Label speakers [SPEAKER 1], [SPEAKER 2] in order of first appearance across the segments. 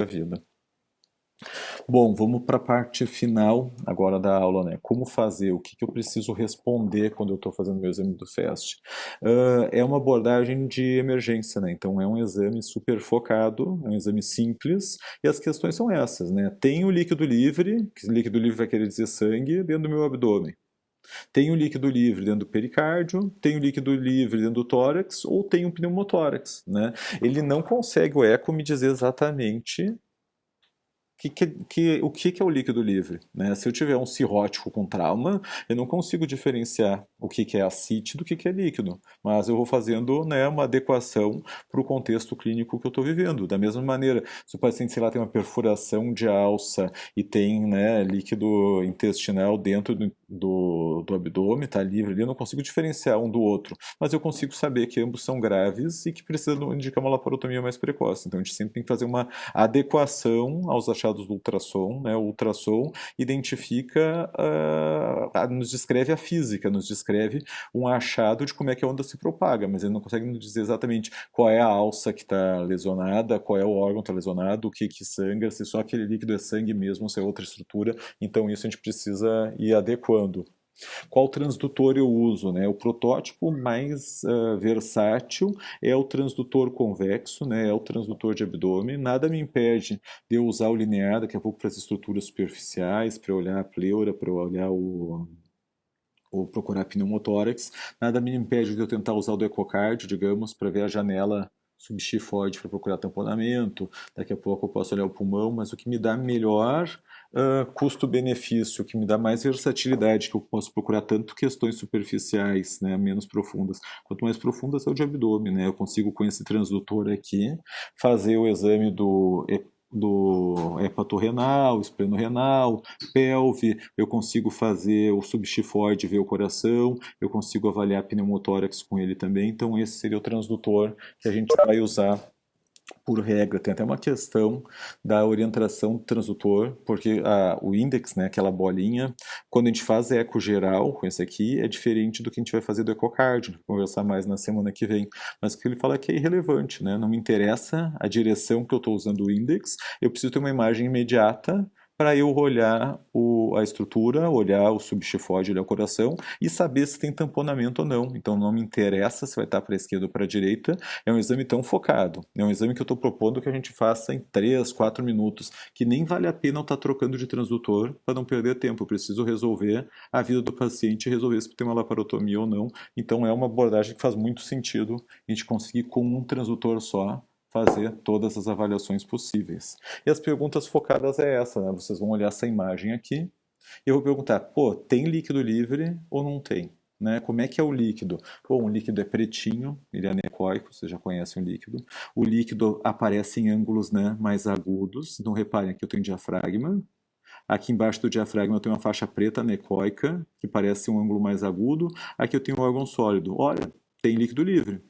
[SPEAKER 1] a vida. Bom, vamos para a parte final agora da aula, né? Como fazer, o que que eu preciso responder quando eu estou fazendo meu exame do FAST? É uma abordagem de emergência, né? Então é um exame super focado, é um exame simples, e as questões são essas, né? Tem o líquido livre, que líquido livre vai querer dizer sangue, dentro do meu abdômen. Tem o líquido livre dentro do pericárdio, tem o líquido livre dentro do tórax, ou tem um pneumotórax, né? Ele não consegue, o eco, me dizer exatamente o que que é o líquido livre, né? Se eu tiver um cirrótico com trauma, eu não consigo diferenciar o que que é ascite do que é líquido, mas eu vou fazendo, né, uma adequação para o contexto clínico que eu estou vivendo. Da mesma maneira, se o paciente, sei lá, tem uma perfuração de alça e tem, né, líquido intestinal dentro do abdômen, está livre ali, eu não consigo diferenciar um do outro, mas eu consigo saber que ambos são graves e que precisam indicar uma laparotomia mais precoce. Então a gente sempre tem que fazer uma adequação aos achados do ultrassom, né? O ultrassom identifica, nos descreve a física, nos descreve um achado de como é que a onda se propaga, mas ele não consegue nos dizer exatamente qual é a alça que está lesionada, qual é o órgão que está lesionado, o que que sangra, se só aquele líquido é sangue mesmo, se é outra estrutura. Então isso a gente precisa ir adequando. Qual transdutor eu uso, né? O protótipo mais versátil é o transdutor convexo, né? É o transdutor de abdômen. Nada me impede de eu usar o linear daqui a pouco para as estruturas superficiais, para olhar a pleura, para olhar ou procurar pneumotórax. Nada me impede de eu tentar usar o do ecocardio, digamos, para ver a janela subxifoide para procurar tamponamento. Daqui a pouco eu posso olhar o pulmão, mas o que me dá melhor custo-benefício, o que me dá mais versatilidade, que eu posso procurar tanto questões superficiais, né, menos profundas, quanto mais profundas é o de abdômen, né? Eu consigo com esse transdutor aqui fazer o exame do hepatorrenal, esplenorenal, pelve, eu consigo fazer o subxifoide, ver o coração, eu consigo avaliar pneumotórax com ele também, então esse seria o transdutor que a gente vai usar por regra. Tem até uma questão da orientação do transdutor, porque o index, né, aquela bolinha, quando a gente faz eco geral com esse aqui, é diferente do que a gente vai fazer do ecocardio, vou conversar mais na semana que vem. Mas o que ele fala é que é irrelevante, né? Não me interessa a direção que eu estou usando o index, eu preciso ter uma imagem imediata para eu olhar a estrutura, olhar o subxifode, olhar o coração e saber se tem tamponamento ou não. Então não me interessa se vai estar para a esquerda ou para a direita, é um exame tão focado, é um exame que eu estou propondo que a gente faça em 3, 4 minutos, que nem vale a pena eu estar trocando de transdutor para não perder tempo, eu preciso resolver a vida do paciente e resolver se tem uma laparotomia ou não. Então é uma abordagem que faz muito sentido a gente conseguir com um transdutor só fazer todas as avaliações possíveis. E as perguntas focadas é essa, né? Vocês vão olhar essa imagem aqui e eu vou perguntar, pô, tem líquido livre ou não tem? Né? Como é que é o líquido? Bom, o líquido é pretinho, ele é anecoico, vocês já conhecem o líquido. O líquido aparece em ângulos, né, mais agudos. Então reparem, aqui eu tenho diafragma. Aqui embaixo do diafragma eu tenho uma faixa preta anecoica, que parece um ângulo mais agudo. Aqui eu tenho um órgão sólido. Olha, tem líquido livre.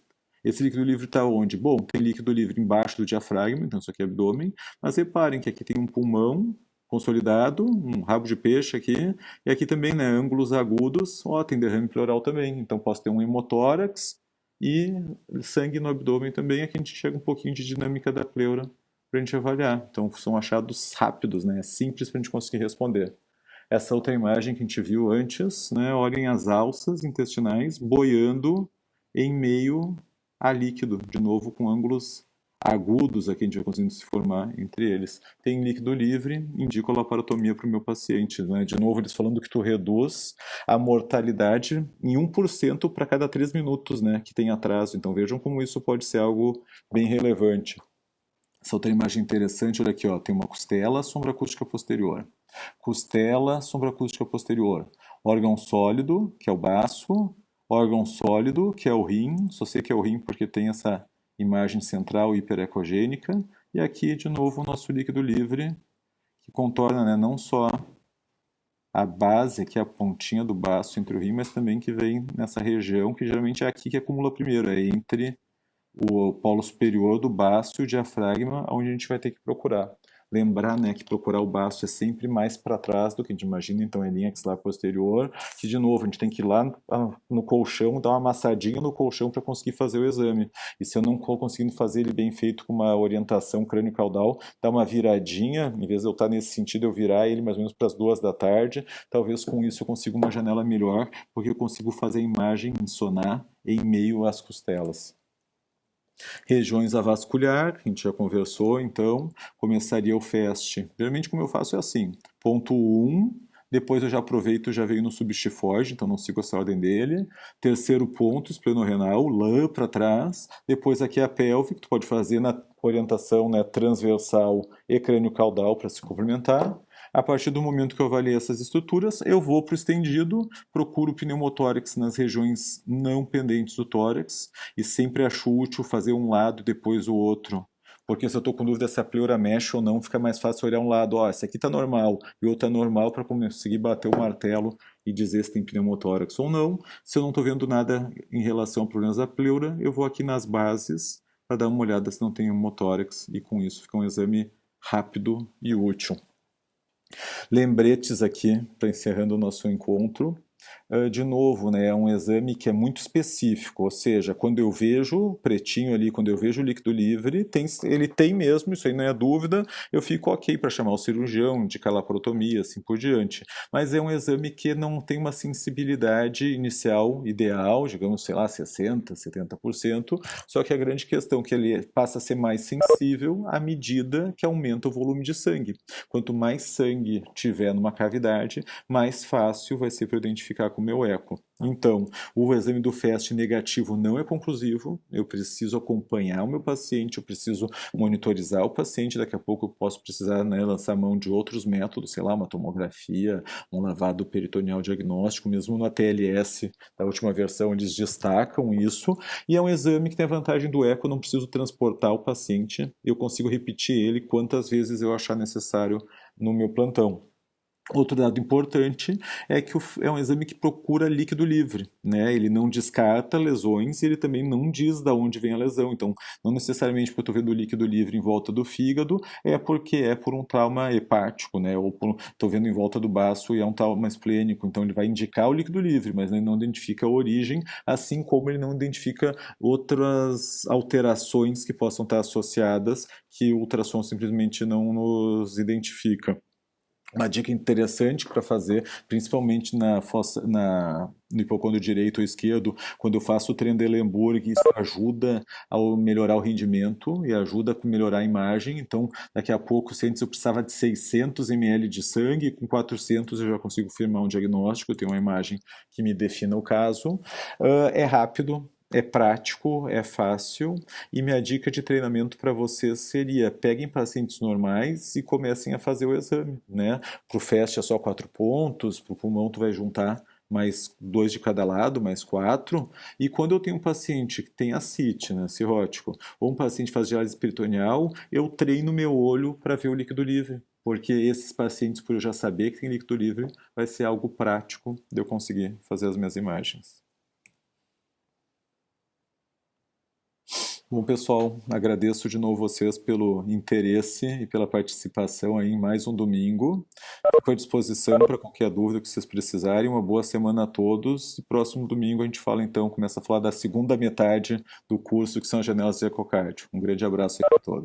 [SPEAKER 1] Esse líquido livre está onde? Bom, tem líquido livre embaixo do diafragma, então isso aqui é abdômen, mas reparem que aqui tem um pulmão consolidado, um rabo de peixe aqui, e aqui também, né, ângulos agudos, ó, tem derrame pleural também, então posso ter um hemotórax e sangue no abdômen também, aqui a gente chega um pouquinho de dinâmica da pleura para a gente avaliar. Então são achados rápidos, né, simples para a gente conseguir responder. Essa outra imagem que a gente viu antes, né, olhem as alças intestinais boiando em meio a líquido, de novo com ângulos agudos aqui a gente vai conseguindo se formar entre eles. Tem líquido livre, indico a laparotomia para o meu paciente. Né? De novo, eles falando que tu reduz a mortalidade em 1% para cada 3 minutos, né, que tem atraso. Então vejam como isso pode ser algo bem relevante. Essa outra imagem interessante, olha aqui, ó, tem uma costela, sombra acústica posterior. Costela, sombra acústica posterior. Órgão sólido, que é o baço. Órgão sólido, que é o rim. Só sei que é o rim porque tem essa imagem central hiperecogênica. E aqui, de novo, o nosso líquido livre, que contorna, né, não só a base, que é a pontinha do baço entre o rim, mas também que vem nessa região, que geralmente é aqui que acumula primeiro, é entre o polo superior do baço e o diafragma, onde a gente vai ter que procurar. Lembrar, né, que procurar o baço é sempre mais para trás do que a gente imagina, então é linha axilar posterior, que de novo a gente tem que ir lá no colchão, dar uma amassadinha no colchão para conseguir fazer o exame. E se eu não estou conseguindo fazer ele bem feito com uma orientação crânio-caudal, dar uma viradinha, em vez de eu estar nesse sentido, eu virar ele mais ou menos para as 2 da tarde, talvez com isso eu consiga uma janela melhor, porque eu consigo fazer a imagem em sonar em meio às costelas. Regiões avascular, que a gente já conversou, então, começaria o FAST. Geralmente, como eu faço é assim, ponto 1, depois eu já aproveito, já veio no substifoide, então não sigo essa ordem dele. Terceiro ponto, esplenorenal, lã para trás. Depois aqui a pelve, que tu pode fazer na orientação, né, transversal e crânio-caudal para se complementar. A partir do momento que eu avaliei essas estruturas, eu vou para o estendido, procuro o pneumotórax nas regiões não pendentes do tórax e sempre acho útil fazer um lado depois o outro. Porque se eu estou com dúvida se a pleura mexe ou não, fica mais fácil olhar um lado, ó, esse aqui está normal e o outro é normal para conseguir bater o martelo e dizer se tem pneumotórax ou não. Se eu não estou vendo nada em relação a problemas da pleura, eu vou aqui nas bases para dar uma olhada se não tem pneumotórax e com isso fica um exame rápido e útil. Lembretes aqui, para encerrando o nosso encontro. De novo, né, é um exame que é muito específico, ou seja, quando eu vejo pretinho ali, quando eu vejo o líquido livre, ele tem mesmo, isso aí não é dúvida, eu fico ok para chamar o cirurgião, indicar laparotomia, assim por diante. Mas é um exame que não tem uma sensibilidade inicial ideal, digamos, sei lá, 60%, 70%, só que a grande questão é que ele passa a ser mais sensível à medida que aumenta o volume de sangue. Quanto mais sangue tiver numa cavidade, mais fácil vai ser para identificar com o meu eco. Então, o exame do FAST negativo não é conclusivo, eu preciso acompanhar o meu paciente, eu preciso monitorizar o paciente, daqui a pouco eu posso precisar, né, lançar mão de outros métodos, sei lá, uma tomografia, um lavado peritoneal diagnóstico, mesmo no ATLS da última versão eles destacam isso, e é um exame que tem a vantagem do eco, eu não preciso transportar o paciente, eu consigo repetir ele quantas vezes eu achar necessário no meu plantão. Outro dado importante é que é um exame que procura líquido livre, né? Ele não descarta lesões e ele também não diz de onde vem a lesão. Então, não necessariamente porque eu estou vendo líquido livre em volta do fígado, é porque é por um trauma hepático, né? Ou estou vendo em volta do baço e é um trauma esplênico. Então, ele vai indicar o líquido livre, mas ele não identifica a origem, assim como ele não identifica outras alterações que possam estar associadas que o ultrassom simplesmente não nos identifica. Uma dica interessante para fazer, principalmente no hipocôndrio direito ou esquerdo, quando eu faço o Trendelenburg, isso ajuda a melhorar o rendimento e ajuda a melhorar a imagem. Então, daqui a pouco, se antes eu precisava de 600 ml de sangue, com 400 eu já consigo firmar um diagnóstico, eu tenho uma imagem que me defina o caso. É rápido, é prático, é fácil, e minha dica de treinamento para vocês seria: peguem pacientes normais e comecem a fazer o exame, né? Para o FAST é só 4 pontos, para o pulmão tu vai juntar mais 2 de cada lado, mais 4. E quando eu tenho um paciente que tem ascite, né, cirrótico, ou um paciente que faz diálise peritoneal, eu treino meu olho para ver o líquido livre. Porque esses pacientes, por eu já saber que tem líquido livre, vai ser algo prático de eu conseguir fazer as minhas imagens. Bom, pessoal, agradeço de novo vocês pelo interesse e pela participação aí em mais um domingo. Fico à disposição para qualquer dúvida que vocês precisarem. Uma boa semana a todos. E próximo domingo a gente fala então, começa a falar da segunda metade do curso, que são as janelas de ecocárdio. Um grande abraço aí para todos.